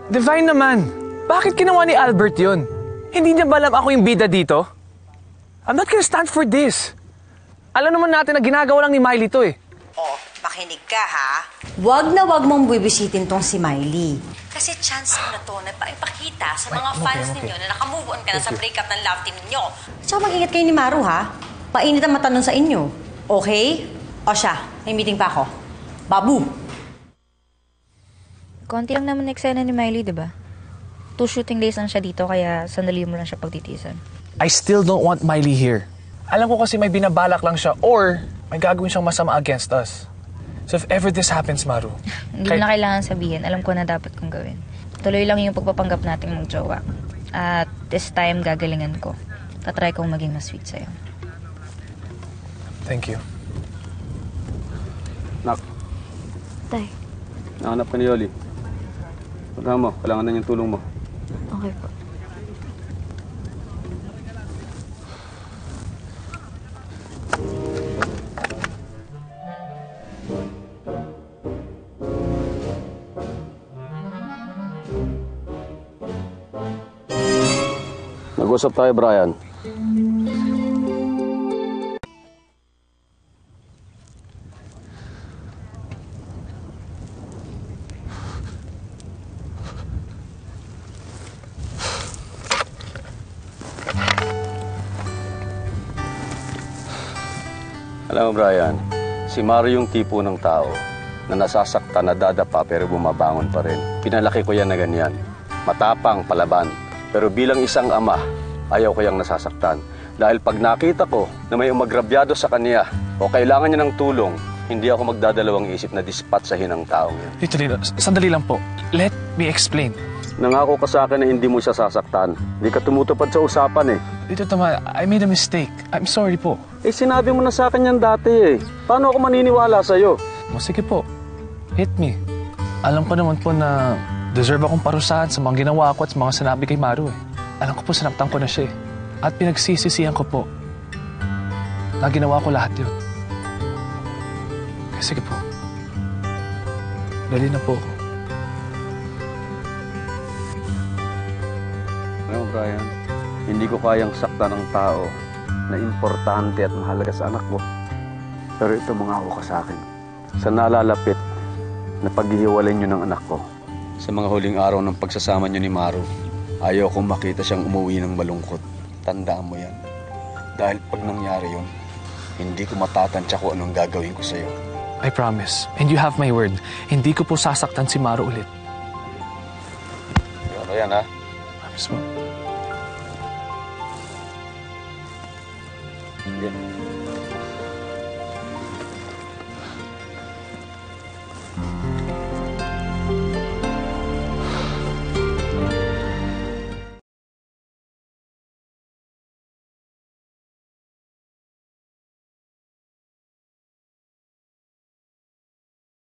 Divine naman, bakit ginawa ni Albert yun? Hindi niya ba alam ako yung bida dito? I'm not gonna stand for this. Alam naman natin na ginagawa lang ni Miley to eh. Oh, makinig ka ha. Wag na wag mong bibisitin tong si Miley. Kasi chance mo na to na ipakita sa mga fans ninyo na nakamove on ka na sa breakup ng love team ninyo. At saka mag-ingat kayo ni Maru ha. Mainit ang mata nun sa inyo. Okay? O siya, may meeting pa ako. Babu! Konti lang naman eksena ni Miley, di ba? 2 shooting days lang siya dito, kaya sandali mo lang siya pagtitisan. I still don't want Miley here. Alam ko kasi may binabalak lang siya or may gagawin siyang masama against us. So if ever this happens, Maru... Hindi mo na kailangan sabihin. Alam ko na dapat kong gawin. Tuloy lang yung pagpapanggap nating mag-jowa. At this time, gagalingan ko. Tatry kong maging mas sweet sa'yo. Thank you. Nak, Tay, nahanap ka ni Yoli. Punta mo, kailangan na yung tulong mo. okay po. Nag-usap tayo, Brian. Alam mo, Brian, si Mario yung tipo ng tao na nasasaktan, nadadapa pero bumabangon pa rin. Pinalaki ko yan na ganyan. Matapang, palaban. Pero bilang isang ama, ayaw ko yang nasasaktan. Dahil pag nakita ko na may umagrabyado sa kanya o kailangan niya ng tulong, hindi ako magdadalawang isip na dispatsahin ang taong yan. Tito Lino, sandali lang po. Let me explain. Nangako ka sa akin na hindi mo siya sasaktan. Hindi ka tumutupad sa usapan eh. Tito Tama, I made a mistake. I'm sorry po. Eh sinabi mo na sa akin yan dati eh. Paano ako maniniwala sa'yo? O sige po, hit me. Alam ko naman po na deserve akong parusahan sa mga ginawa ko at sa mga sinabi kay Maru eh. Alam ko po sinaktan ko na siya eh. At pinagsisisihan ko po na ginawa ko lahat yun. Sige po. Dali na po ako. Alam mo, Brian, hindi ko kayang saktan ng tao na importante at mahalaga sa anak ko. Pero ito mangako ka sa akin. Sa nalalapit na paghihiwalay niyo ng anak ko, sa mga huling araw ng pagsasama niyo ni Maru, ayaw kong makita siyang umuwi ng malungkot. Tandaan mo yan. Dahil pag nangyari yun, hindi ko matatansya kung anong gagawin ko sa'yo. I promise. And you have my word. Hindi ko po sasaktan si Maru ulit. Ano yan, ha? Promise mo. Hindi.